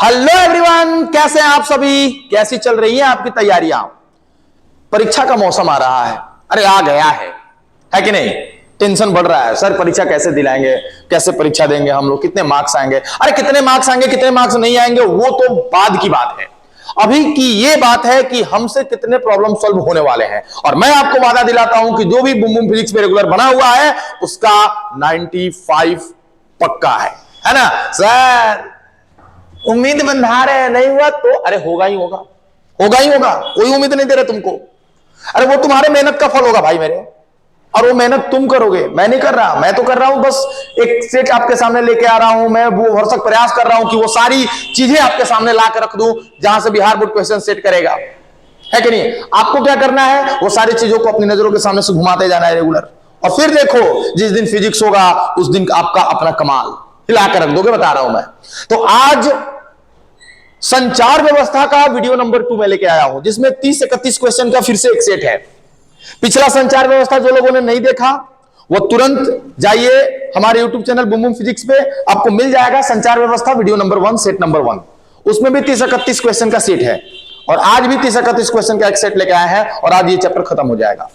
Hello everyone, कैसे हैं आप सभी? कैसी चल रही है आपकी तैयारियां? परीक्षा का मौसम आ रहा है, अरे आ गया है कि नहीं? टेंशन बढ़ रहा है, सर परीक्षा कैसे दिलाएंगे, कैसे परीक्षा देंगे हम लोग, कितने मार्क्स आएंगे? अरे कितने मार्क्स आएंगे, कितने मार्क्स नहीं आएंगे, वो तो बाद की बात है। अभी की ये बात है कि हमसे कितने प्रॉब्लम सॉल्व होने वाले हैं। और मैं आपको वादा दिलाता हूं कि जो भी बूम बूम फिजिक्स में रेगुलर बना हुआ है उसका 95 पक्का है ना सर? उम्मीद बंधा रहे, नहीं हुआ तो अरे होगा ही होगा, होगा ही होगा, कोई उम्मीद नहीं दे रहा तुमको। अरे वो तुम्हारे मेहनत का फल होगा भाई मेरे, और वो मेहनत तुम करोगे, मैं नहीं कर रहा। मैं तो कर रहा हूं बस एक सेट आपके सामने लेके आ रहा हूं। मैं वो भरसक प्रयास कर रहा हूं कि वो सारी चीजें आपके सामने ला कर रख दूं जहां से बिहार बोर्ड क्वेश्चन सेट करेगा, है कि नहीं? आपको क्या करना है, वो सारी चीजों को अपनी नजरों के सामने से घुमाते जाना है रेगुलर। और फिर देखो जिस दिन फिजिक्स होगा उस दिन आपका अपना कमाल हिला कर रख दोगे, बता रहा हूं मैं। तो आज संचार व्यवस्था का वीडियो नंबर 2 में लेके आया हूं, जिसमें 30-31 क्वेश्चन का फिर से एक सेट है। पिछला संचार व्यवस्था जो लोगों ने नहीं देखा वो तुरंत जाइए हमारे YouTube channel boom boom physics पे, आपको मिल जाएगा संचार व्यवस्था वीडियो नंबर 1 सेट नंबर 1। उसमें भी 30-31 क्वेश्चन का सेट है, और आज भी 30-31 क्वेश्चन का एक सेट लेके आए हैं, और आज ये चैप्टर खत्म हो जाएगा।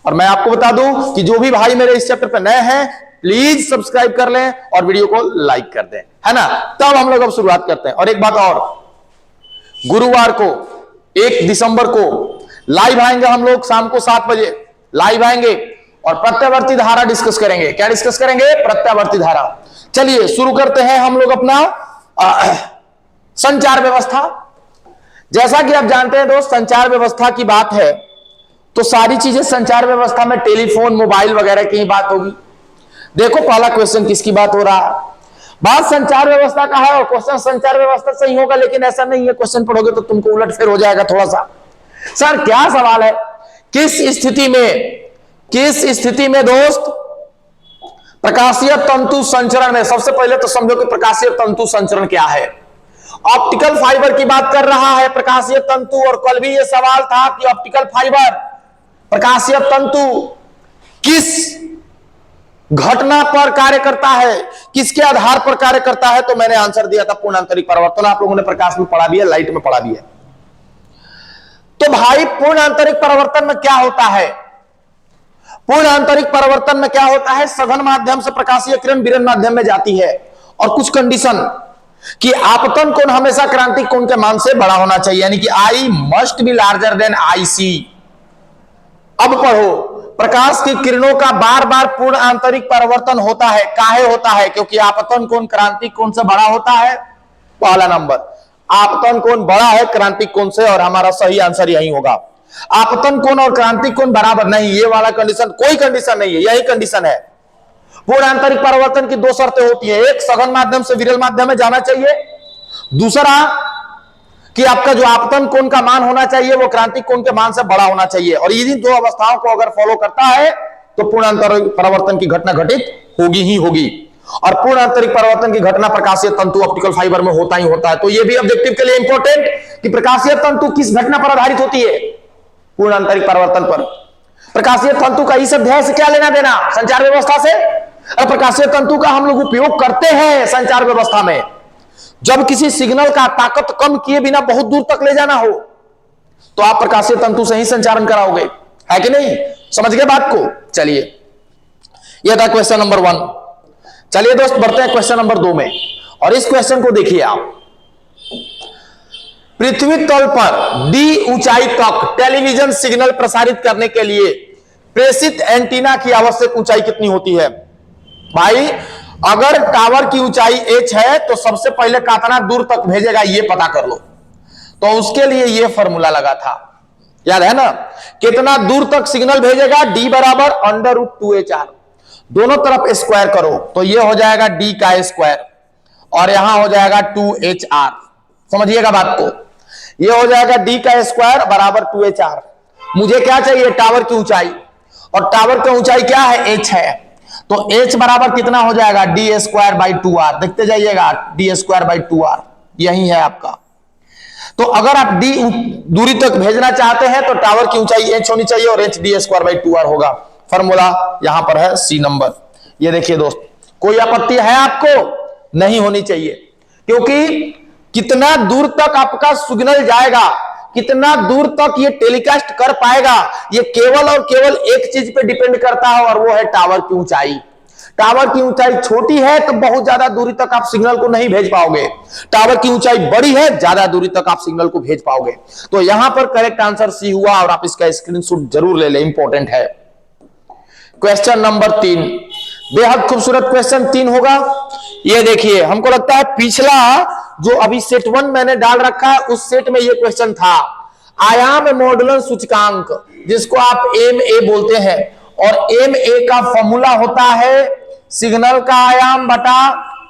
और मैं आपको बता दूं कि जो भी भाई मेरे इस चैप्टर पे नए हैं प्लीज सब्सक्राइब कर लें और वीडियो को लाइक कर दें, है ना? तब हम लोग अब शुरुआत करते हैं। और एक बात और, गुरुवार को 1 दिसंबर को लाइव आएंगे हम लोग, शाम को 7 बजे लाइव आएंगे और प्रत्यावर्ती धारा डिस्कस करेंगे। क्या डिस्कस करेंगे? प्रत्यावर्ती धारा। चलिए शुरू करते हैं हम लोग अपना संचार व्यवस्था। जैसा कि आप जानते हैं दोस्त, संचार व्यवस्था की बात है तो सारी चीजें संचार व्यवस्था में टेलीफोन मोबाइल वगैरह की ही बात होगी। देखो पहला क्वेश्चन किसकी बात हो रहा है? बात संचार व्यवस्था का है और क्वेश्चन संचार व्यवस्था से ही होगा, लेकिन ऐसा नहीं है। क्वेश्चन पढ़ोगे तो तुमको उलटफेर हो जाएगा थोड़ा सा। सर क्या सवाल है? किस स्थिति में दोस्त प्रकाशीय तंतु संचरण में, सबसे पहले तो समझो कि प्रकाशीय तंतु संचरण क्या है। ऑप्टिकल फाइबर की बात कर रहा है प्रकाशीय तंतु, और कल भी यह सवाल था कि ऑप्टिकल फाइबर प्रकाशीय तंतु किस घटना पर कार्य करता है, किसके आधार पर कार्य करता है? तो मैंने आंसर दिया था पूर्णांतरिक परिवर्तन। आप लोगों ने प्रकाश में पढ़ा भी है, लाइट में पढ़ा भी है। तो भाई पूर्णांतरिक परिवर्तन में क्या होता है? पूर्णांतरिक परिवर्तन में क्या होता है? सघन माध्यम से प्रकाशीय किरण विरन माध्यम में जाती है, और कुछ कंडीशन कि आपतन कोण हमेशा क्रांतिक कोण के मान से बड़ा होना चाहिए, यानी कि I must be larger than I C. अब पढ़ो, प्रकाश की किरणों का बार बार पूर्ण आंतरिक परिवर्तन होता है। काहे होता है? क्योंकि आपतन कोण क्रांतिक कोण से बड़ा होता है। पहला नंबर, आपतन कोण बड़ा है क्रांतिक कोण से, और हमारा सही आंसर यही होगा। आपतन कोण और क्रांतिक कोण बराबर नहीं, ये वाला कंडीशन कोई कंडीशन नहीं है, यही कंडीशन है। पूर्ण आंतरिक परिवर्तन की 2 शर्तें होती है, एक सघन माध्यम से विरल माध्यम में जाना चाहिए, दूसरा कि आपका जो आपतन कोण का मान होना चाहिए वो क्रांतिक कोण के मान से बड़ा होना चाहिए। और यदि 2 अवस्थाओं को अगर फॉलो करता है तो पूर्णांतरिक परिवर्तन की घटना घटित होगी ही होगी। और पूर्णांतरिक परिवर्तन की घटना प्रकाशीय तंतु ऑप्टिकल फाइबर में होता ही होता है। तो यह भी ऑब्जेक्टिव के लिए इंपॉर्टेंट कि प्रकाशीय तंतु किस घटना पर आधारित होती है? पूर्णांतरिक परिवर्तन पर। प्रकाशीय तंतु का इस अध्याय से क्या लेना देना संचार व्यवस्था से? और प्रकाशीय तंतु का हम लोग उपयोग करते हैं संचार व्यवस्था में जब किसी सिग्नल का ताकत कम किए बिना बहुत दूर तक ले जाना हो, तो आप प्रकाशीय तंतु से ही संचारण कराओगे, है कि नहीं? समझ गए बात को? चलिए, यह था क्वेश्चन नंबर 1। चलिए दोस्त बढ़ते हैं क्वेश्चन नंबर 2 में, और इस क्वेश्चन को देखिए आप। पृथ्वी तल पर d ऊंचाई तक टेलीविजन सिग्नल प्रसारित करने के लिए प्रेषित एंटीना की आवश्यक ऊंचाई कितनी होती है? भाई अगर टावर की ऊंचाई h है तो सबसे पहले कितना दूर तक भेजेगा ये पता कर लो। तो उसके लिए ये फॉर्मूला लगा था, याद है ना? कितना दूर तक सिग्नल भेजेगा? d बराबर √2hr, दोनों तरफ स्क्वायर करो तो ये हो जाएगा d का स्क्वायर, और यहां हो जाएगा 2hr। समझिएगा बात को, ये हो जाएगा d का स्क्वायर बराबर 2hr। मुझे क्या चाहिए? टावर की ऊंचाई, और टावर की ऊंचाई क्या है? h है। तो h बराबर कितना हो जाएगा? d²/2r। देखते जाइएगा, d²/2r यही है आपका। तो अगर आप d दूरी तक भेजना चाहते हैं तो टावर की ऊंचाई h होनी चाहिए, और h d²/2r होगा। फॉर्मूला यहां पर है C नंबर। ये देखिए दोस्त, कोई आपत्ति है आपको? नहीं होनी चाहिए, क्योंकि कितना दूर तक आपका सिग्नल जाएगा, कितना दूर तक ये टेलीकास्ट कर पाएगा, ये केवल और केवल एक चीज पे डिपेंड करता है और वो है टावर की ऊंचाई। टावर की ऊंचाई छोटी है तो बहुत ज्यादा दूरी तक आप सिग्नल को नहीं भेज पाओगे, टावर की ऊंचाई बड़ी है ज्यादा दूरी तक आप सिग्नल को भेज पाओगे। तो यहां पर करेक्ट आंसर सी हुआ और आप इसका स्क्रीनशॉट जरूर ले लें, इंपॉर्टेंट है। क्वेश्चन नंबर 3, बेहद खूबसूरत क्वेश्चन 3 होगा। ये देखिए, हमको लगता है पिछला जो अभी सेट 1 मैंने डाल रखा है उस सेट में ये क्वेश्चन था। आयाम मॉडुलन सूचकांक, जिसको आप MA बोलते हैं, और MA का फॉर्मूला होता है सिग्नल का आयाम बटा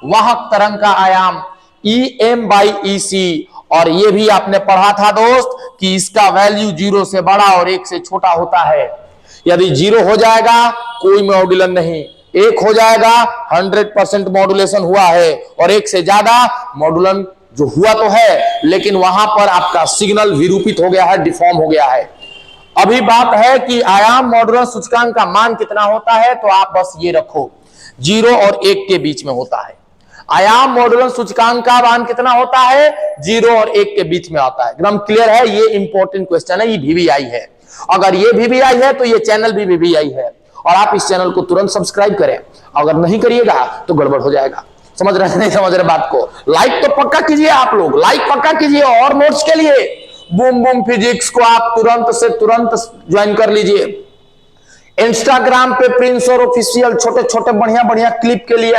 वाहक तरंग का आयाम, EM/EC। और ये भी आपने पढ़ा था दोस्त कि इसका वैल्यू 0 से बड़ा और 1 से छोटा होता है। यदि 0 हो जाएगा कोई मॉड्यूलन नहीं, 1 हो जाएगा 100% मॉड्यूलेशन हुआ है, और 1 से ज्यादा मॉड्यूलन जो हुआ तो है लेकिन वहां पर आपका सिग्नल विरूपित हो गया है, डिफॉर्म हो गया है। अभी बात है कि आयाम मॉडुलन सूचकांक का मान कितना होता है, तो आप बस ये रखो 0 और 1 के बीच में होता है। आयाम मॉडुलन सूचकांक का मान कितना होता है, 0 और 1 के बीच में आता है। एकदम क्लियर है, ये इंपॉर्टेंट क्वेश्चन है, ये VVI है। अगर ये VVI है तो ये चैनल भी VVI है, और आप इस चैनल को तुरंत सब्सक्राइब करें। अगर नहीं करिएगा तो गड़बड़ हो जाएगा। समझ रहे हैं नहीं समझ रहे बात को? लाइक तो पक्का कीजिए, आप लोग लाइक पक्का कीजिए। और नोट्स के लिए बूम बूम फिजिक्स को आप तुरंत से तुरंत ज्वाइन कर लीजिए। इंस्टाग्राम पे प्रिंस और ऑफिशियल छोटे छोटे बढ़िया बढ़िया क्लिप के लिए,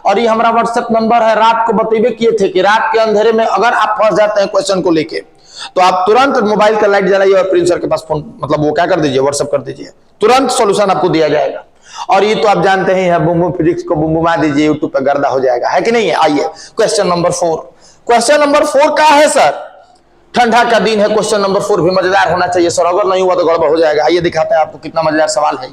और ये हमारा व्हाट्सएप नंबर है। रात को बतेबे किए थे कि रात के अंधेरे में अगर आप फंस जाते हैं क्वेश्चन को लेके, तो आप तुरंत मोबाइल का लाइट जलाइए और प्रिंस सर के पास फोन, मतलब वो क्या कर दीजिए, व्हाट्सएप कर दीजिए, तुरंत सॉल्यूशन आपको दिया जाएगा। और ये तो आप जानते ही हैं, बूम बूम फिजिक्स को बूम बुमा दीजिए, यूट्यूब पे गर्दा हो जाएगा, है कि नहीं है? आइए क्वेश्चन नंबर 4। क्वेश्चन नंबर 4 क्या है सर? ठंडा का दिन है, क्वेश्चन नंबर 4 भी मजेदार होना चाहिए सर, अगर नहीं हुआ तो गड़बड़ हो जाएगा। आइए दिखाते हैं आपको कितना मजेदार सवाल है।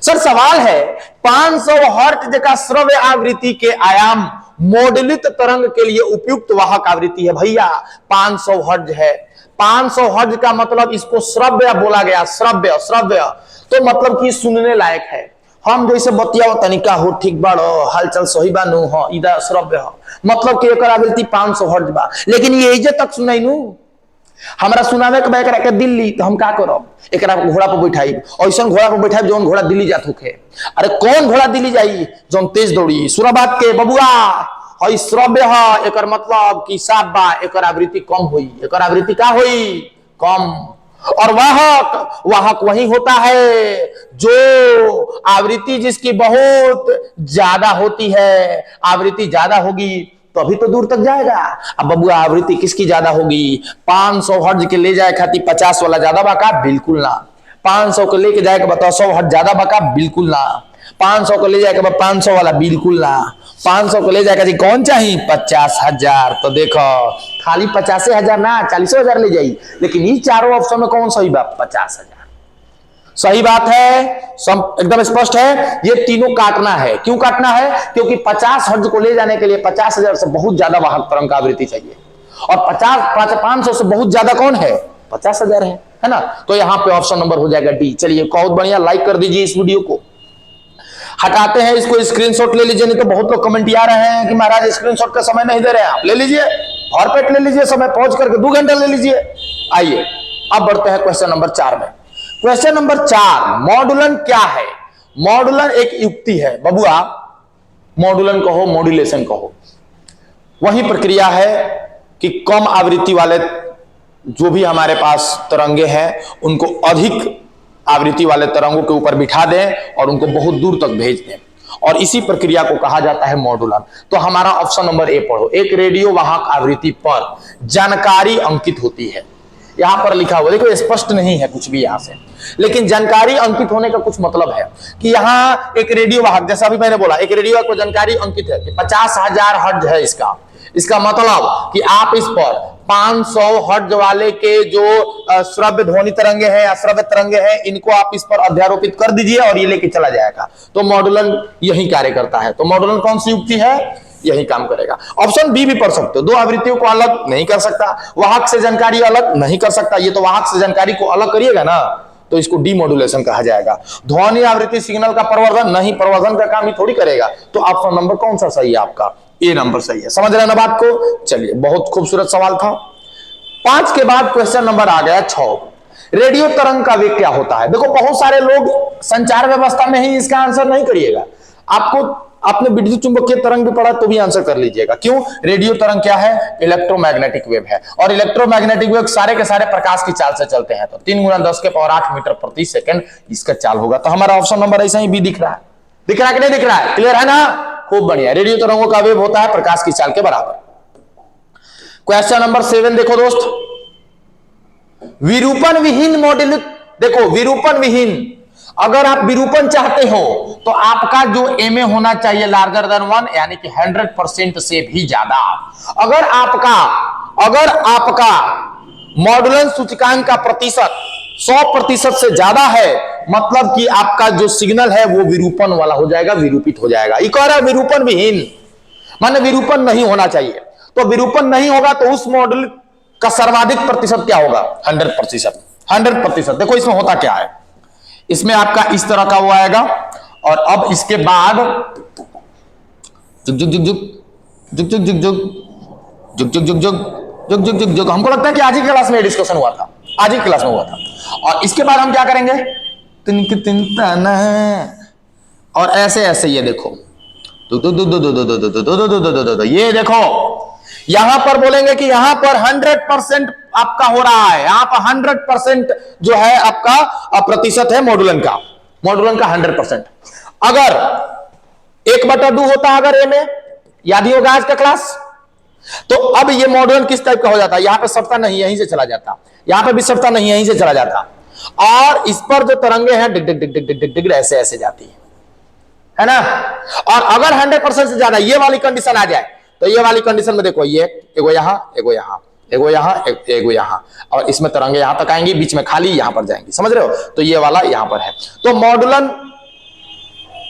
सर सवाल है 500 हर्ट्ज का श्रव्य आवृत्ति के आयाम मॉड्यूलित तरंग के लिए उपयुक्त वाहक आवृत्ति है। भैया 500 हर्ट्ज है, 500 हर्ट्ज का मतलब इसको श्रव्य बोला गया। श्रव्य श्रव्य तो मतलब कि सुनने लायक है। हम जैसे बतिया तनिका हो, ठीक बाड़ो, हालचाल सही बानू हो, इधर श्रव्य हो, मतलब कि एकर आवृत्ति 500 हर्ट्ज बा। लेकिन ये इजे तक सुनाइनू, हमरा सुनावे के बैक रखे दिल्ली, तो हम का करब? एकरा घोड़ा पर बैठाई, ऐसा घोड़ा पर बैठाई जौन घोड़ा दिल्ली जात होखे। अरे कौन घोड़ा दिल्ली जाई जौन तेज दौड़ी? सुना बात के बबुआ, हई श्रव्य है, एकर मतलब कि साफ बा, एकर आवृत्ति कम हुई। एकर आवृत्ति का हुई? कम। और वाहक, वाहक वही होता है जो आवृत्ति जिसकी बहुत ज्यादा होती है। आवृत्ति ज्यादा होगी तभी तो दूर तक जाएगा। अब बबुआ आवृत्ति किसकी ज्यादा होगी? 500 हर्ट्ज के ले जाए खातिर 50 वाला ज्यादा बाका? बिल्कुल ना। 500 को लेके जाए के बताओ 100 हर्ट्ज ज्यादा बाका? बिल्कुल ना। 500 को ले जाए के बाद 500 वाला? बिल्कुल ना। 500 को ले जाएगा जी कौन चाहिए? 50,000। तो देखो खाली 50,000 ना 40,000 ले जाइए, लेकिन ये चारों ऑप्शन में कौन सही बात? 50,000 सही बात है, एकदम स्पष्ट है। ये तीनों काटना है। क्यों काटना है? क्योंकि 50 हर्ट्ज को ले जाने के लिए 50,000 से बहुत ज्यादा वाहक तरंग का आवृत्ति चाहिए, और 500 से बहुत ज्यादा कौन है? 50,000 है ना। तो यहां पे ऑप्शन नंबर हो जाएगा डी। चलिए बहुत बढ़िया, लाइक कर दीजिए इस वीडियो को। हटाते हैं इसको, स्क्रीनशॉट ले लीजिए। नहीं तो बहुत लोग कमेंट आ रहे हैं कि महाराज स्क्रीनशॉट का समय नहीं दे रहे हैं। आप ले लीजिए, भरपेट ले लीजिए, समय पहुंच करके 2 घंटा ले लीजिए। आइए अब बढ़ते हैं क्वेश्चन नंबर 4 में। क्वेश्चन नंबर 4, मॉडुलन क्या है? मॉडुलन एक युक्ति है बबुआ। मॉडुलन कहो, मॉड्यूलेशन कहो, वही प्रक्रिया है कि कम आवृत्ति वाले जो भी हमारे पास तरंगे हैं उनको अधिक आवृत्ति वाले तरंगों के ऊपर बिठा दें और उनको बहुत दूर तक भेज दें, और इसी प्रक्रिया को कहा जाता है मॉडुलन। तो हमारा ऑप्शन नंबर ए पढ़ो। एक रेडियो वाहक आवृत्ति पर जानकारी अंकित होती है। यहां पर लिखा हुआ देखो, स्पष्ट नहीं है कुछ भी यहां से, लेकिन जानकारी अंकित होने का कुछ मतलब है कि यहां एक रेडियो वाहक, जैसा अभी मैंने बोला, एक रेडियो वाहक को जानकारी अंकित है कि 50,000 हर्ट्ज है इसका मतलब कि आप इस पर 500 हर्ट्ज वाले के जो श्रव्य ध्वनि तरंगे हैं या श्रव्य तरंगे हैं, इनको आप इस पर अध्यारोपित कर दीजिए और ये लेके चला जाएगा। तो मॉडुलन यही कार्य करता है। तो मॉडुलन कौन सी युक्ति है? यही काम करेगा। ऑप्शन बी भी पढ़ सकते हो। 2 आवृत्तियों को अलग नहीं कर सकता, वाहक से जानकारी अलग नहीं कर सकता। ये तो वाहक से जानकारी को अलग करिएगा ना, तो इसको डीमॉड्यूलेशन कहा जाएगा। ध्वनि आवृत्ति सिग्नल का प्रवर्धन नहीं, प्रवर्धन का काम ही थोड़ी करेगा। तो ऑप्शन नंबर कौन सा सही है आपका? ए नंबर सही है। समझ रहे हैं ना बात को? चलिए, बहुत खूबसूरत सवाल था। 5 के बाद क्वेश्चन नंबर आ गया 6। रेडियो तरंग का वेग क्या होता है? देखो, बहुत सारे लोग संचार व्यवस्था में ही इसका आंसर नहीं करिएगा। आपने विद्युत चुंबकीय तरंग भी पढ़ा तो भी आंसर कर लीजिएगा। क्यों? रेडियो तरंग क्या है? इलेक्ट्रोमैग्नेटिक वेव है। और इलेक्ट्रोमैग्नेटिक वेव सारे के सारे प्रकाश की चाल से चलते हैं। तो 3 × 10⁸ मीटर प्रति सेकंड इसका चाल होगा। तो हमारा ऑप्शन नंबर ऐसा ही बी दिख रहा है। दिख रहा है कि नहीं दिख रहा है? क्लियर है ना? खूब बढ़िया। रेडियो तरंगों का वेव होता है प्रकाश की चाल के बराबर। क्वेश्चन नंबर 7 देखो दोस्त, विरूपण विहीन मॉड्यूल। देखो, विरूपण विहीन, अगर आप विरूपण चाहते हो तो आपका जो एमए होना चाहिए लार्जर देन 1, यानी कि 100% से भी ज्यादा। अगर आपका मॉड्यूलन सूचकांक का प्रतिशत 100% से ज्यादा है, मतलब कि आपका जो सिग्नल है वो विरूपण वाला हो जाएगा, विरूपित हो जाएगा। ये कह रहा है विरूपण विहीन, माने विरूपण नहीं होना चाहिए। तो विरूपण नहीं होगा तो उस मॉड्यूल का सर्वाधिक प्रतिशत क्या होगा? 100%। 100%। देखो इसमें होता क्या है, इसमें आपका इस तरह का वो आएगा, और अब इसके बाद जुग जुग जुग जुग जुग जुग जुग जुग जुग जुग जुग जुग जुग जुग जुग। हमको लगता है कि आज ही क्लास में डिस्कशन हुआ था, आज ही क्लास में हुआ था। और इसके बाद हम क्या करेंगे? तिनक तिनतन, और ऐसे ऐसे ये देखो, ये देखो, यहां पर बोलेंगे कि यहां पर 100% आपका हो रहा है। यहां पर 100% जो है आपका प्रतिशत है मॉड्यूलन का 100%। अगर 1/2 होता अगर ए में, याद ही होगा आज का क्लास। तो अब ये मॉड्यूलन किस टाइप का हो जाता है? यहां पे सप्ताह नहीं, यहीं से चला जाता, यहां पे भी सप्ताह नहीं, यहीं से चला जाता, और इस पर जो तरंगे हैं डिग डिग डिग डिग डिग डिग ऐसे ऐसे जाती है ना। और अगर 100% से ज्यादा ये वाली कंडीशन आ जाए, तो ये वाली कंडीशन में देखो, ये एगो यहां, एगो यहां, एगो यहां, एगो यहां, और इसमें तरंगे यहां तक आएंगी, बीच में खाली यहां पर जाएंगी। समझ रहे हो? तो ये वाला यहां पर है। तो मॉड्यूलन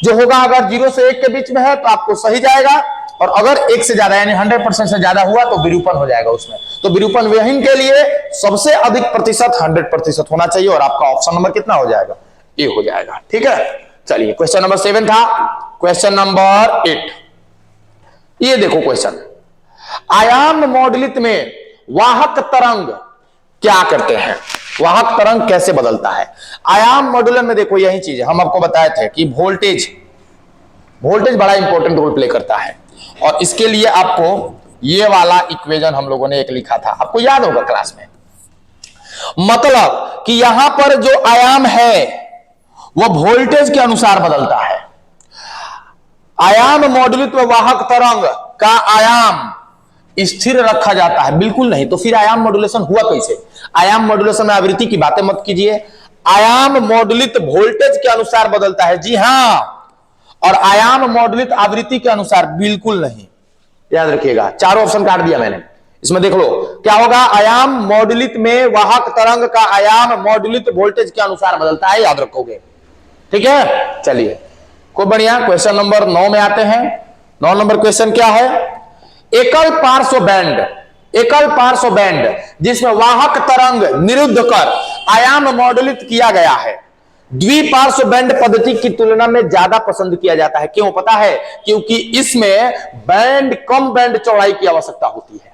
जो होगा अगर 0 से 1 के बीच में है तो आपको सही जाएगा, और अगर 1 से ज्यादा यानी 100% से ज्यादा हुआ तो विरूपण हो जाएगा उसमें। तो विरूपण विहीन के लिए सबसे अधिक प्रतिशत 100% होना चाहिए, और आपका ऑप्शन नंबर कितना हो जाएगा? ए हो जाएगा। ठीक है, चलिए क्वेश्चन नंबर 7 था। क्वेश्चन नंबर 8, ये देखो क्वेश्चन, आयाम मॉड्यूलित में वाहक तरंग क्या करते हैं? वाहक तरंग कैसे बदलता है? आयाम मॉड्यूलन में देखो यही चीज है, हम आपको बताए थे कि वोल्टेज बड़ा इंपॉर्टेंट रोल प्ले करता है, और इसके लिए आपको ये वाला इक्वेशन हम लोगों ने एक लिखा था, आपको याद होगा क्लास में। मतलब कि यहां पर जो आयाम है वो वोल्टेज के अनुसार बदलता है। आयाम मॉड्यूलित में वाहक तरंग का आयाम स्थिर रखा जाता है? बिल्कुल नहीं। तो फिर आयाम मॉड्यूलेशन हुआ कैसे? आयाम मॉड्यूलेशन में आवृत्ति की बातें मत कीजिए। आयाम मॉड्यूलित वोल्टेज के अनुसार बदलता है, जी हां, और आयाम मॉड्यूलित आवृत्ति के अनुसार बिल्कुल नहीं। याद रखिएगा, चारों ऑप्शन काट दिया मैंने, इसमें देख लो क्या होगा। आयाम मॉड्यूलित में वाहक तरंग का आयाम मॉड्यूलित वोल्टेज के अनुसार बदलता है, याद रखोगे। ठीक है, चलिए खूब बढ़िया। क्वेश्चन नंबर 9 में आते हैं। 9 नंबर क्वेश्चन क्या है? एकल पार्श्व बैंड जिसमें वाहक तरंग निरुद्ध कर आयाम मॉड्यूलित किया गया है, द्विपार्श्व बैंड पद्धति की तुलना में ज्यादा पसंद किया जाता है। क्यों पता है? क्योंकि इसमें कम बैंड चौड़ाई की आवश्यकता होती है।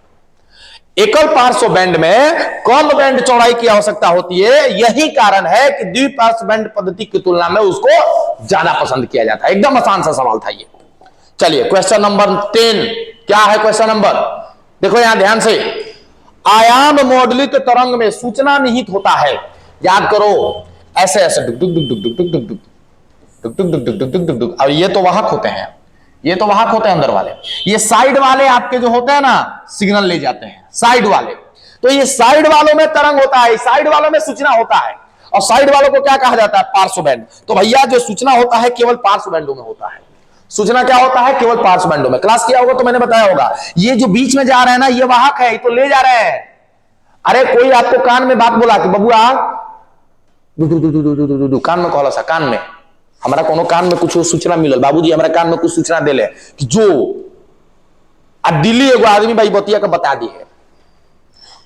एकल पार्श्व बैंड में कम बैंड चौड़ाई की आवश्यकता होती है, यही कारण है कि द्विपार्श्व बैंड पद्धति की तुलना में उसको ज्यादा पसंद किया जाता है। एकदम आसान सा सवाल था ये। चलिए क्वेश्चन नंबर 10 क्या है? क्वेश्चन नंबर देखो यहां ध्यान से, आयाम मॉड्यूलित तरंग में सूचना निहित होता है। याद करो, ऐसे ऐसे डुक डुक डुक डुक डुक डुक डुक डुक डुक डुक डुक डुक डुक डुक। अब ये तो वाहक होते हैं, ये तो वाहक होते हैं अंदर वाले। ये साइड वाले आपके जो होते हैं ना, सिग्नल ले जाते हैं साइड वाले। तो ये साइड वालों में तरंग होता है, साइड वालों में सूचना होता है, और साइड वालों को क्या कहा जाता है? पार्श्व बैंड। तो भैया जो सूचना होता है केवल पार्श्व बैंडों में होता है। सूचना क्या होता है? केवल पार्श्व बैंडों में। क्लास किया होगा तो मैंने बताया होगा। ये जो बीच में जा रहे हैं ना, ये वाहक है, ये तो ले जा रहे हैं। अरे कोई आपको कान में बात बोला कि बबुआ कान में कहला सा, कान में हमारा कोनो कान में कुछ सूचना मिलल, बाबूजी हमारा कान में कुछ सूचना देले कि जो दिल्ली एगो आदमी भाई बतिया का बता दी है,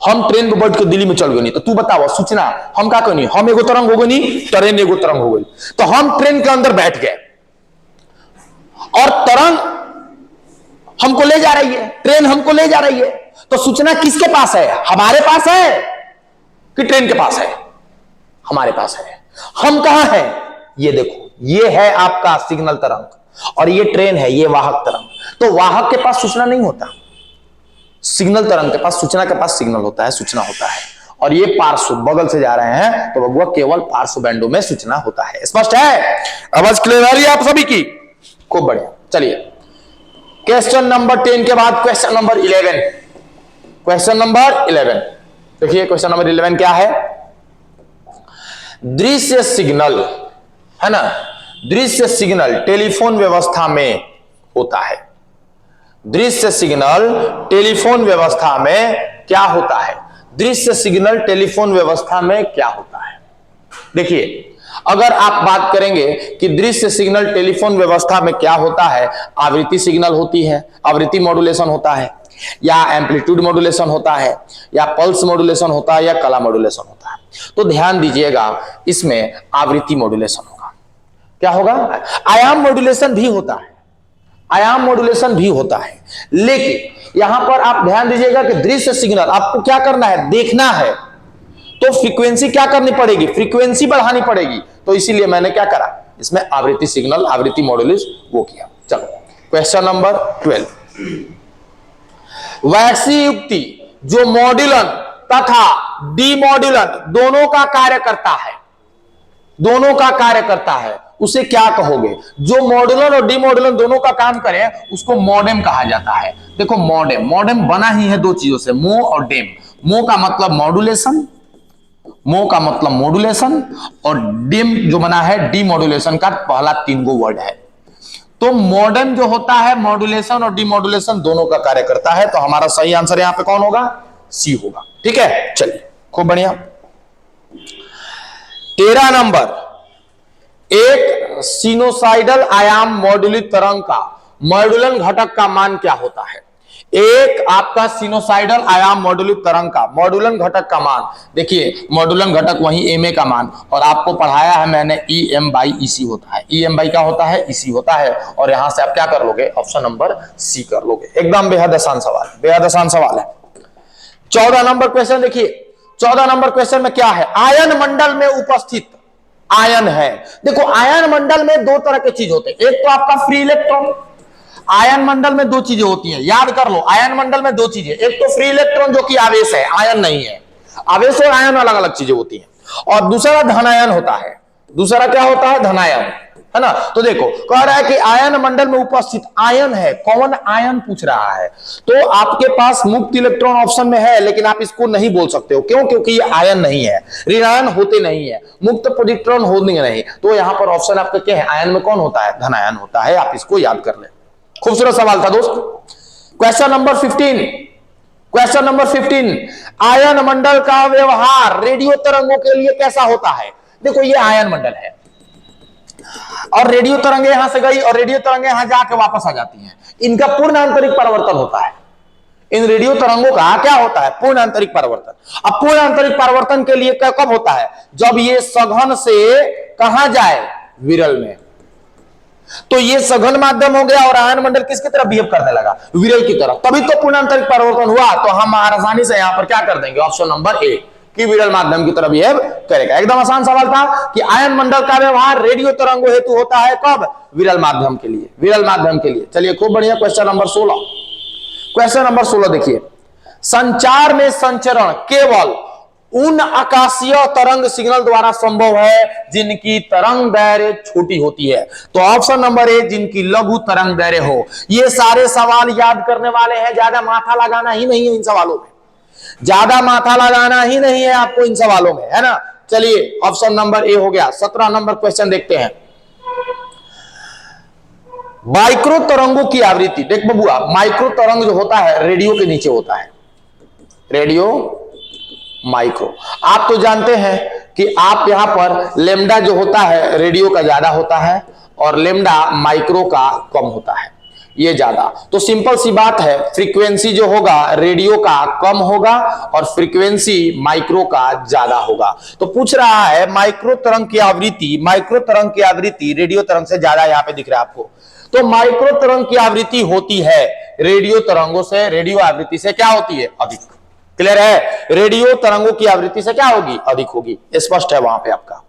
हम ट्रेन पे बैठ के दिल्ली में चल गए, नहीं तो तू बताओ सूचना हम का कहनी, हम एगो तरंग हो गई, ट्रेन एगो तरंग हो गई, तो हम ट्रेन के अंदर बैठ गए और तरंग हमको ले जा रही है, ट्रेन हमको ले जा रही है। तो सूचना किसके पास है? हमारे पास है कि ट्रेन के पास है? हमारे पास है। हम कहां हैं? ये देखो, ये है आपका सिग्नल तरंग और ये ट्रेन है, ये वाहक तरंग। तो वाहक के पास सूचना नहीं होता, सिग्नल तरंग के पास, सूचना के पास सिग्नल होता है, सूचना होता है। और ये पार्श्व बगल से जा रहे हैं तो बबुआ केवल पार्श्व बैंडों में सूचना होता है। स्पष्ट है? आवाज क्लियर आ रही है आप सभी की? खूब बढ़िया। चलिए क्वेश्चन नंबर 10 के बाद क्वेश्चन नंबर 11। क्वेश्चन नंबर 11 देखिए, क्वेश्चन नंबर 11 क्या है? दृश्य सिग्नल, है ना, दृश्य सिग्नल टेलीफोन व्यवस्था में होता है। दृश्य सिग्नल टेलीफोन व्यवस्था में क्या होता है? दृश्य सिग्नल टेलीफोन व्यवस्था में क्या होता है? देखिए, अगर आप बात करेंगे कि दृश्य सिग्नल टेलीफोन व्यवस्था में क्या होता है, आवृत्ति सिग्नल होती है, आवृत्ति मॉड्यूलेशन होता है, या एम्पलीट्यूड मॉड्यूलेशन होता है, या पल्स मॉड्यूलेशन होता है, या कला मॉड्यूलेशन होता है। तो ध्यान दीजिएगा, इसमें आवृत्ति मॉड्यूलेशन होगा। क्या होगा? आयाम मॉड्यूलेशन भी होता है, आयाम मॉड्यूलेशन भी होता है। लेकिन यहां पर आप ध्यान दीजिएगा कि दृश्य सिग्नल आपको क्या करना है? देखना है, तो फ्रीक्वेंसी क्या करनी पड़ेगी? फ्रीक्वेंसी बढ़ानी पड़ेगी। तो इसीलिए मैंने क्या करा, इसमें आवृत्ति सिग्नल, आवृत्ति मॉड्यूलेशन वो किया। चलो क्वेश्चन नंबर 12। वैसी युक्ति जो मॉड्यूलन तथा डीमॉड्यूलन दोनों का कार्य करता है, दोनों का कार्य करता है, उसे क्या कहोगे? जो मॉड्यूलन और डीमॉड्यूलन दोनों का काम करे उसको मॉडेम कहा जाता है। देखो मॉडेम, मॉडेम बना ही है दो चीजों से, मो और डेम। मो का मतलब मॉड्यूलेशन, मो का मतलब मॉड्यूलेशन, और डेम जो बना है डीमॉड्यूलेशन का पहला 3 गो वर्ड है। तो मॉडेम जो होता है मॉड्यूलेशन और डीमॉड्यूलेशन दोनों का कार्य करता है। तो हमारा सही आंसर यहां पे कौन होगा? सी होगा। ठीक है, चलिए खूब बढ़िया। 13 नंबर, एक सिनोसाइडल आयाम मॉड्यूलित तरंग का मॉड्यूलन घटक का मान क्या होता है? एक आपका सिनोसाइडल आयाम मॉड्यूलित तरंग का मॉड्यूलन घटक का मान, देखिए मॉड्यूलन घटक वही एम ए का मान, और आपको पढ़ाया है मैंने ई एम बाई ईसी होता है। ई एम बाई क्या होता है? ईसी होता है। और यहां से आप क्या कर लोगे? ऑप्शन नंबर सी कर लोगे। एकदम बेहद आसान सवाल, बेहद आसान सवाल है। 14 नंबर क्वेश्चन देखिए, 14 नंबर क्वेश्चन में क्या है? आयन मंडल में उपस्थित आयन है। देखो आयन मंडल में दो तरह के चीज होते हैं, एक तो आपका फ्री इलेक्ट्रॉन। आयन मंडल में दो चीजें होती हैं, याद कर लो, आयन मंडल में दो चीजें, एक तो फ्री इलेक्ट्रॉन जो कि आवेश है, आयन नहीं है। आवेश और आयन अलग अलग चीजें होती हैं। और दूसरा धनायन होता है। दूसरा क्या होता है? धनायन, है ना। तो देखो कह रहा है कि आयन मंडल में उपस्थित आयन है। कौन आयन पूछ रहा है? तो आपके पास मुक्त इलेक्ट्रॉन ऑप्शन में है, लेकिन आप इसको नहीं बोल सकते हो। क्यों? क्योंकि ये आयन नहीं है, ऋणायन होते नहीं है, मुक्त पॉजिट्रॉन होंगे नहीं। तो यहां पर ऑप्शन आपका क्या है? आयन में कौन होता है? धनायन होता है। आप इसको याद कर ले। खूबसूरत सवाल था दोस्त। क्वेश्चन नंबर 15, क्वेश्चन नंबर 15, आयन मंडल का व्यवहार रेडियो तरंगों के लिए कैसा होता है? देखो ये आयन मंडल है और रेडियो तरंगे यहां से गई और रेडियो तरंगे यहां जाके वापस आ जाती हैं। इनका पूर्ण आंतरिक परिवर्तन होता है। इन रेडियो तरंगों का क्या होता है? पूर्ण आंतरिक परिवर्तन। अब पूर्ण आंतरिक परिवर्तन के लिए कब होता है? जब ये सघन से कहां जाए? विरल में। तो ये सघन माध्यम हो गया और आयन मंडल किसकी तरफ बिहेव करने लगा? विरल की तरफ। तभी तो पूर्ण आंतरिक परिवर्तन हुआ। तो हम आसानी से यहां पर क्या कर देंगे? ऑप्शन नंबर ए कि विरल माध्यम की तरफ बिहेव करेगा। एकदम आसान सवाल था कि आयन मंडल का व्यवहार रेडियो तरंगों हेतु होता है कब? विरल माध्यम के लिए, विरल माध्यम के लिए। चलिए खूब बढ़िया। क्वेश्चन नंबर 16, क्वेश्चन नंबर 16 देखिए, संचार में संचरण केवल उन आकाशीय तरंग सिग्नल द्वारा संभव है जिनकी तरंग दैर्घ्य छोटी होती है। तो ऑप्शन नंबर ए जिनकी लघु तरंग दैर्घ्य हो। ये सारे सवाल याद करने वाले हैं, ज्यादा माथा लगाना ही नहीं है इन सवालों में, ज्यादा माथा लगाना ही नहीं है आपको इन सवालों में, है ना। चलिए ऑप्शन नंबर ए हो गया। 17 नंबर क्वेश्चन देखते हैं। माइक्रो तरंगों की आवृत्ति, देख बबुआ, माइक्रो तरंग जो होता है रेडियो के नीचे होता है, रेडियो माइक्रो। आप तो जानते हैं कि आप यहां पर लेमडा जो होता है रेडियो का ज्यादा होता है और लेमडा माइक्रो का कम होता है, ये ज्यादा। तो सिंपल सी बात है, फ्रीक्वेंसी जो होगा रेडियो का कम होगा और फ्रीक्वेंसी माइक्रो का ज्यादा होगा। तो पूछ रहा है माइक्रो तरंग की आवृत्ति, माइक्रो तरंग की आवृत्ति रेडियो तरंग से ज्यादा यहां पे दिख रहा है आपको। तो माइक्रो तरंग की आवृत्ति होती है रेडियो तरंगों से, रेडियो आवृत्ति से क्या होती है? अधिक। क्लियर है? रेडियो तरंगों की आवृत्ति से क्या होगी? अधिक होगी। स्पष्ट है वहां पे आपका,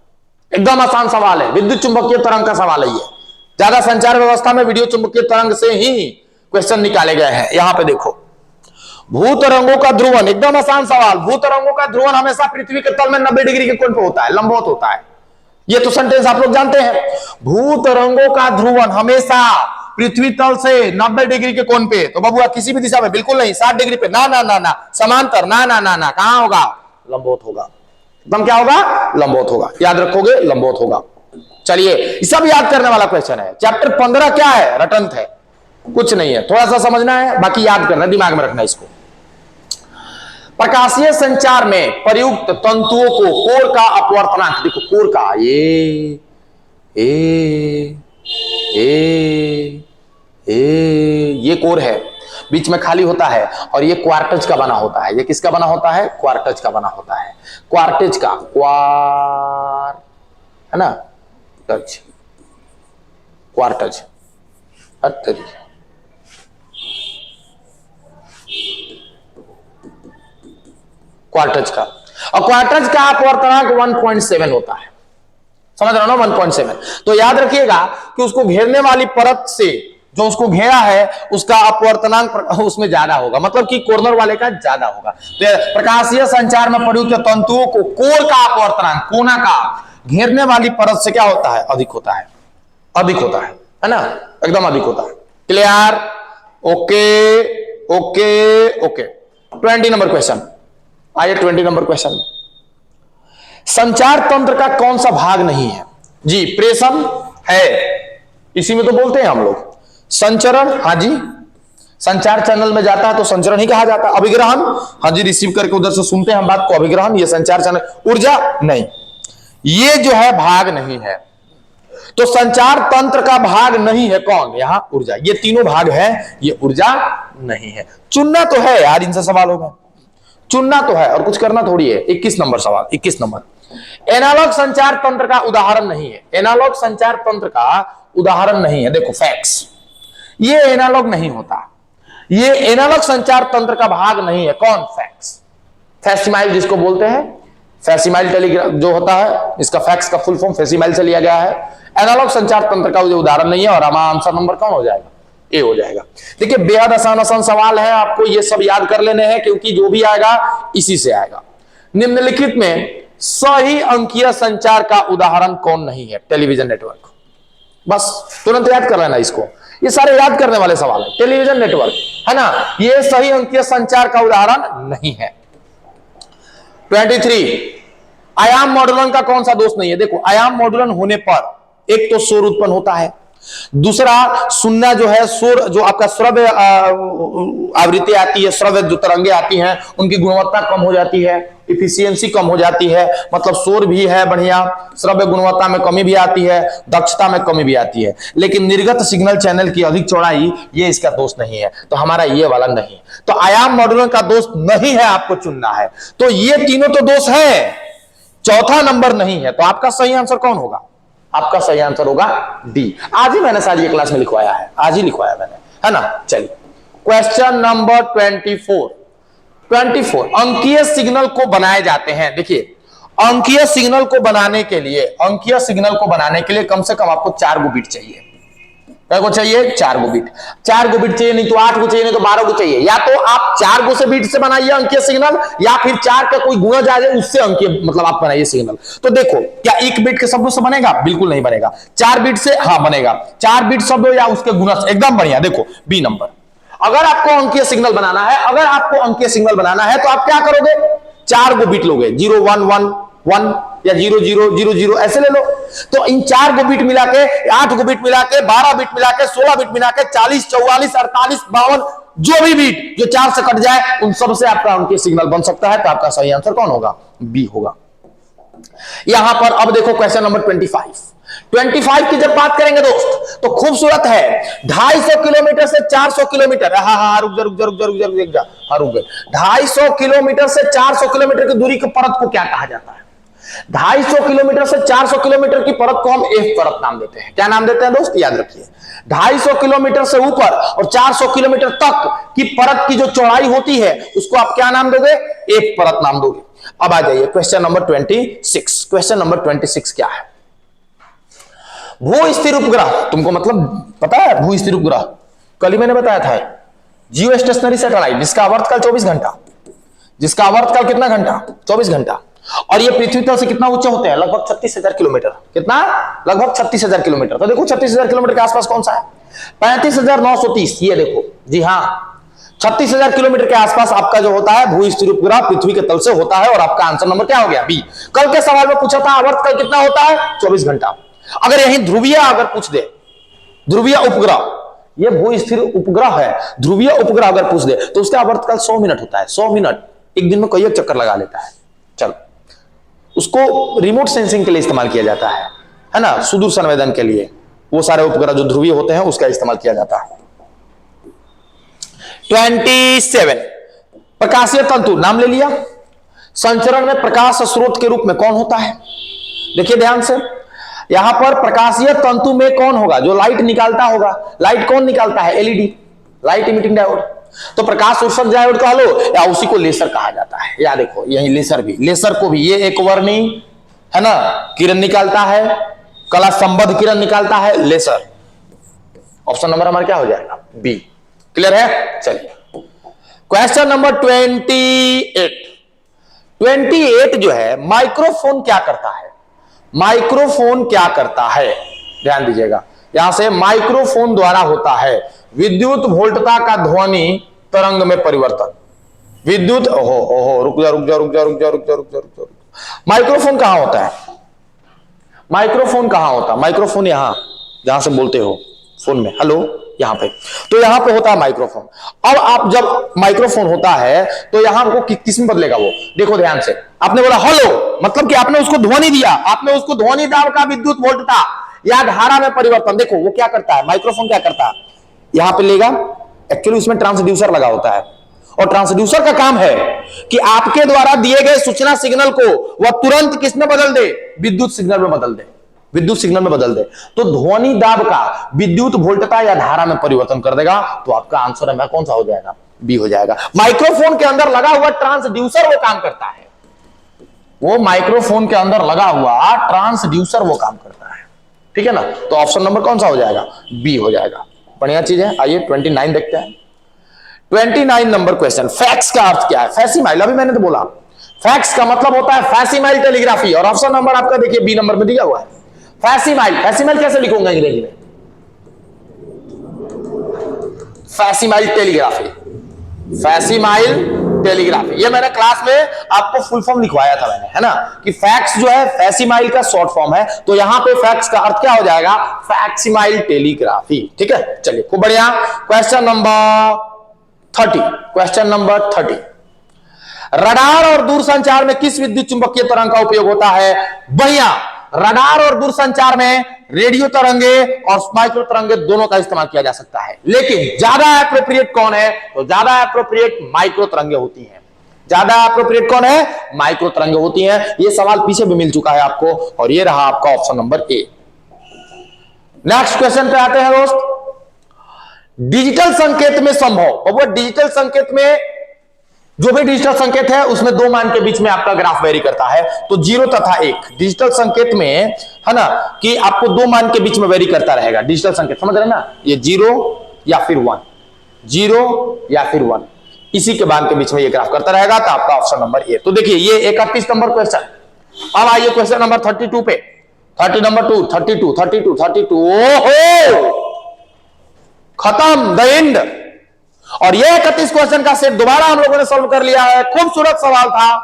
एकदम आसान सवाल है, विद्युत चुंबकीय तरंग का सवाल है ये। ज्यादा संचार व्यवस्था में विद्युत चुंबकीय तरंग से ही क्वेश्चन निकाले गए हैं। यहां पे देखो, भूतरंगों का ध्रुवण, एकदम आसान सवाल। भूतरंगों का ध्रुवण हमेशा पृथ्वी के तल में 90 डिग्री के कोण पे होता है, लंबवत होता है। ये तो सेंटेंस आप लोग जानते हैं। भूतरंगों का ध्रुवण हमेशा पृथ्वी तल से 90 डिग्री के कोण पे, तो बबुआ किसी भी दिशा में बिल्कुल नहीं, 60 डिग्री पे, ना ना ना ना, समांतर, ना ना ना ना, कहां होगा? लंबवत होगा। एकदम क्या होगा? लंबवत होगा। याद रखोगे, लंबवत होगा। चलिए, सब याद करने वाला क्वेश्चन है। चैप्टर 15 क्या है? रटंत है, कुछ नहीं है, थोड़ा सा समझना है, बाकी याद करना, दिमाग में रखना इसको। प्रकाशीय संचार में प्रयुक्त तंतुओं को कोर का अपवर्तनांक, देखो कोर का, ये कोर है, बीच में खाली होता है, और ये क्वार्टज का बना होता है। ये किसका बना होता है? क्वार्टज का बना होता है। क्वार्टज का, क्वार है ना, टच, क्वार्टज, क्वार्टज का, और क्वार्टज का अपवर्तनांक 1.7 होता है। समझ रहे हो ना? 1.7। तो याद रखिएगा कि उसको घेरने वाली परत से जो उसको घेरा है उसका अपवर्तनांक उसमें ज्यादा होगा, मतलब कि कॉर्नर वाले का ज्यादा होगा। तो प्रकाशीय संचार में प्रयुक्त तंतुओं को कोर का अपवर्तनांक, कोना का, घेरने वाली परत से क्या होता है? अधिक होता है। अधिक होता है ना, एकदम अधिक होता है। Clear? Okay okay okay. 20 number question आइए। 20 नंबर क्वेश्चन, संचार तंत्र का कौन सा भाग नहीं है? जी, प्रेषण है, इसी में तो बोलते हैं हम लोग। संचरण, हाँ जी, संचार चैनल में जाता है तो संचरण ही कहा जाता है। अभिग्रहण, हाँ जी, रिसीव करके उधर से सुनते हैं हम बात को, अभिग्रहण, ये संचार चैनल। ऊर्जा, नहीं, ये जो है भाग नहीं है। तो संचार तंत्र का भाग नहीं है कौन? यहां ऊर्जा। ये तीनों भाग है, ये ऊर्जा नहीं है। चुनना तो है यार, इनसे सवाल होगा, चुनना तो है और कुछ करना थोड़ी है। 21 नंबर सवाल, 21 नंबर, एनालॉग संचार तंत्र का उदाहरण नहीं है। एनालॉग संचार तंत्र का उदाहरण नहीं है। देखो फैक्स, ये एनालॉग नहीं होता, ये एनालॉग संचार तंत्र का भाग नहीं है। कौन? फैक्स, फैसिमाइल जिसको बोलते हैं, फैसिमाइल टेलीग्राफ जो होता है, इसका फैक्स का फुल फॉर्म फैसिमाइल से लिया गया है। एनालॉग संचार तंत्र का जो उदाहरण नहीं है, और हमारा आंसर नंबर कौन हो जाएगा? ए हो जाएगा। देखिए बेहद आसान आसान सवाल है, आपको ये सब याद कर लेने हैं, क्योंकि जो भी आएगा इसी से आएगा। निम्नलिखित में सही अंकीय संचार का उदाहरण कौन नहीं है? Television network. बस तुरंत याद कर लेना इसको, ये सारे याद करने वाले सवाल है। टेलीविजन नेटवर्क है ना, ये सही अंकीय संचार का उदाहरण नहीं है। 23, आयाम मॉडुलन का कौन सा दोष नहीं है? देखो आयाम मॉडुलन होने पर एक तो शोर उत्पन्न होता है, दूसरा सुनना जो है, शोर जो आपका श्रव्य आवृत्ति आती है, श्रव्य जो तरंगे आती हैं, उनकी गुणवत्ता कम हो जाती है, इफिशियंसी कम हो जाती है। मतलब शोर भी है बढ़िया, श्रव्य गुणवत्ता में कमी भी आती है, दक्षता में कमी भी आती है। लेकिन निर्गत सिग्नल चैनल की अधिक चौड़ाई, ये इसका दोष नहीं है। तो हमारा ये वाला नहीं, तो आयाम मॉडुलन का दोष नहीं है, आपको चुनना है। तो ये तीनों तो दोष है, चौथा नंबर नहीं है। तो आपका सही आंसर कौन होगा? आपका सही आंसर होगा डी। आज ही मैंने सारी क्लास में लिखवाया है, आज ही लिखवाया मैंने, है ना। चलिए क्वेश्चन नंबर 24 अंकीय सिग्नल को बनाए जाते हैं। देखिए अंकीय सिग्नल को बनाने के लिए, अंकीय सिग्नल को बनाने के लिए कम से कम आपको 4 गो बिट चाहिए। को चाहिए 4 गो बिट, 4 गो बिट चाहिए, नहीं तो 8 गो चाहिए, नहीं तो 12 गो चाहिए। या तो आप 4 गो से बिट से बनाइए अंकीय सिग्नल, या फिर 4 का कोई गुणज आ जाए उससे अंकीय मतलब आप बनाइए सिग्नल। तो देखो क्या 1 बिट के शब्दों से बनेगा? बिल्कुल नहीं बनेगा। 4 बिट से हाँ बनेगा, 4 बिट शब्द या उसके गुणज, एकदम बढ़िया। देखो बी नंबर, अगर आपको अंकीय सिग्नल बनाना है, अगर आपको अंकीय सिग्नल बनाना है तो आप क्या करोगे? 4 गो बिट लोगे, 0 1 1 1 या 0 0 0 0 ऐसे ले लो। तो इन 4 गो बिट मिला के, 8 गो बिट मिला के, 12 बिट मिला के, 16 बिट मिला के, 40 44 48 52 जो भी बिट जो 4 से कट जाए उन सब से आपका अंकीय सिग्नल बन सकता है। तो आपका सही आंसर कौन होगा? बी होगा। यहां पर अब देखो क्वेश्चन नंबर 25 की जब बात करेंगे दोस्त तो खूबसूरत है। 250 किलोमीटर से 400 किलोमीटर, रुक जा, 250 किलोमीटर से 400 किलोमीटर की दूरी की परत को क्या कहा जाता है? 250 किलोमीटर से 400 किलोमीटर की परत को हम एफ परत नाम देते हैं। क्या नाम देते हैं दोस्त, याद रखिए। 250 किलोमीटर से ऊपर और 400 किलोमीटर तक की परत की जो चौड़ाई होती है उसको आप क्या नाम दोगे, एफ परत नाम दोगे। अब आ जाइए क्वेश्चन नंबर 26। क्वेश्चन नंबर 26 क्या है, भू स्थिर उपग्रह, तुमको मतलब पता है भू स्थिर उपग्रह, कल ही मैंने बताया था, जियो स्टेशनरी सैटेलाइट जिसका आवर्तकाल 24 घंटा, जिसका आवर्तकाल कितना घंटा, 24 घंटा, और ये पृथ्वी तल से कितना ऊंचा होते हैं, लगभग 36,000 किलोमीटर। कितना, लगभग 36,000 किलोमीटर। तो देखो 36,000 किलोमीटर के आसपास कौन सा है, 35,930, ये देखो जी हाँ, 36,000 किलोमीटर के आसपास आपका जो होता है भू स्थिर उपग्रह पृथ्वी के तल से होता है, और आपका आंसर नंबर क्या हो गया, बी। कल के सवाल में पूछा था आवर्तकाल कितना होता है, 24 घंटा। अगर यही ध्रुवीय अगर पूछ दे, ध्रुवीय उपग्रह, ये भू स्थिर उपग्रह है, ध्रुवीय उपग्रह अगर पूछ दे तो उसका आवर्तकाल 100 मिनट होता है। 100 मिनट, एक दिन में कई एक चक्कर लगा लेता है। चलो, उसको रिमोट सेंसिंग के लिए इस्तेमाल किया जाता है ना, सुदूर संवेदन के लिए, वो सारे उपग्रह जो ध्रुवीय होते हैं उसका इस्तेमाल किया जाता है। 27, प्रकाशीय तंतु, नाम ले लिया। संचरण में प्रकाश स्रोत के रूप में कौन होता है, देखिए ध्यान से, यहां पर प्रकाशीय तंतु में कौन होगा, जो लाइट निकालता होगा। लाइट कौन निकालता है, एलईडी, लाइट इमिटिंग डायोड। तो प्रकाश उत्सर्जक डायोड कह लो या उसी को लेसर कहा जाता है। या देखो यही लेसर भी, लेसर को भी ये एक वर्णी है ना किरण निकालता है, कला संबद्ध किरण निकालता है, लेसर। ऑप्शन नंबर हमारा क्या हो जाएगा, बी। क्लियर है, चलिए क्वेश्चन नंबर 28। 28 जो है, माइक्रोफोन क्या करता है, माइक्रोफोन क्या करता है, ध्यान दीजिएगा। यहां से माइक्रोफोन द्वारा होता है विद्युत वोल्टता का ध्वनि तरंग में परिवर्तन। विद्युत, ओहो रुक जा, माइक्रोफोन कहां होता है, माइक्रोफोन कहां होता है, माइक्रोफोन यहां जहां से बोलते हो फोन में, हेलो, यहां पे, तो यहां पे होता है माइक्रोफोन। अब आप जब माइक्रोफोन होता है तो यहां को किस में बदलेगा वो, देखो ध्यान से, आपने बोला हेलो, मतलब कि आपने उसको ध्वनि दिया, आपने उसको ध्वनि दाब का विद्युत वोल्टता या धारा में परिवर्तन। देखो वो क्या करता है, माइक्रोफोन क्या करता है, यहां पे लेगा, एक्चुअली उसमें ट्रांसड्यूसर लगा होता है, और ट्रांसड्यूसर का काम है कि आपके द्वारा दिए गए सूचना सिग्नल को वह तुरंत किसमें बदल दे, विद्युत सिग्नल में बदल दे, विद्युत सिग्नल में बदल दे। तो ध्वनि दाब का विद्युत वोल्टता या धारा में परिवर्तन कर देगा। तो आपका आंसर है कौन सा हो जाएगा, बी हो जाएगा। माइक्रोफोन के अंदर लगा हुआ ट्रांसड्यूसर वो काम करता है, वो माइक्रोफोन के अंदर लगा हुआ ट्रांसड्यूसर वो काम करता है, ठीक है ना। तो ऑप्शन नंबर कौन सा हो जाएगा, बी हो जाएगा। बढ़िया चीज है। आइए 29 देखते हैं। 29 नंबर क्वेश्चन, फैक्स का अर्थ क्या है, फैसीमाइल, अभी मैंने तो बोला फैक्स का मतलब होता है फैसीमाइल टेलीग्राफी, और ऑप्शन नंबर आपका देखिए बी नंबर में दिया हुआ है फैसीमाइल। फैसीमाइल कैसे लिखूंगा अंग्रेजी में, फैसीमाइल टेलीग्राफी, फैसीमाइल टेलीग्राफी। ये मैंने क्लास में आपको फुल फॉर्म लिखवाया था मैंने, है ना, कि फैक्स जो है फैसीमाइल का शॉर्ट फॉर्म है। तो यहां पे फैक्स का अर्थ क्या हो जाएगा, फैक्सीमाइल टेलीग्राफी, ठीक है। चलिए खूब बढ़िया। Question number 30, question number 30, radar और दूरसंचार में किस विद्युत चुंबकीय तरंग का उपयोग होता है, बढ़िया। रडार और दूरसंचार में रेडियो तरंगे और माइक्रो तरंगे दोनों का इस्तेमाल किया जा सकता है, लेकिन ज्यादा एप्रोप्रिएट कौन है, तो ज्यादा एप्रोप्रिएट माइक्रो तरंगे होती हैं। ज्यादा एप्रोप्रिएट कौन है, माइक्रो तरंगे होती हैं। ये सवाल पीछे भी मिल चुका है आपको, और ये रहा आपका option number A. Next question पे आते हैं दोस्त। डिजिटल संकेत में संभव, और वो डिजिटल संकेत में जो भी डिजिटल संकेत है उसमें दो मान के बीच में आपका ग्राफ वेरी करता है, तो 0 तथा 1। डिजिटल संकेत में है ना कि आपको दो मान के बीच में वेरी करता रहेगा डिजिटल संकेत, समझ रहे ना, ये 0 या फिर 1, 0 या फिर 1, इसी के मान के बीच में ये ग्राफ करता रहेगा। तो आपका ऑप्शन नंबर ए। तो देखिए ये 31 नंबर क्वेश्चन। अब आइए क्वेश्चन नंबर 32 पे, 30 नंबर 2, 32, ओहो खत्म, द एंड। और ये 31 क्वेश्चन का सेट दोबारा हम लोगों ने सॉल्व कर लिया है। खूबसूरत सवाल था,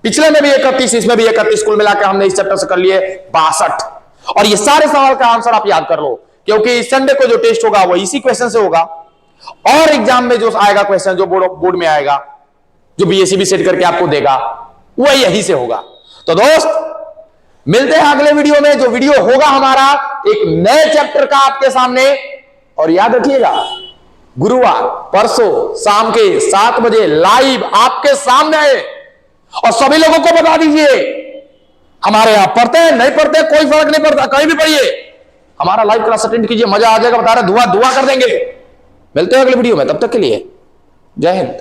पिछले में भी 31, इसमें भी 31, कुल मिलाकर हमने इस चैप्टर से कर लिए 62। और ये सारे सवाल का आंसर आप याद कर लो, क्योंकि संडे को जो टेस्ट होगा वो इसी क्वेश्चन से होगा, और एग्जाम में जो आएगा क्वेश्चन, जो बोर्ड में आएगा, जो बीएससी सेट करके आपको देगा, वो यही से होगा। तो दोस्त मिलते हैं अगले वीडियो में, जो वीडियो होगा हमारा एक नए चैप्टर का आपके सामने। और याद रखिएगा, गुरुवार परसों शाम के 7 बजे लाइव आपके सामने, और सभी लोगों को बता दीजिए हमारे यहां पढ़ते हैं नहीं पढ़ते कोई फर्क नहीं पड़ता, कहीं भी पढ़िए, हमारा लाइव क्लास अटेंड कीजिए, मजा आ जाएगा, बता रहे दुआ कर देंगे। मिलते हैं अगले वीडियो में, तब तक के लिए जय हिंद।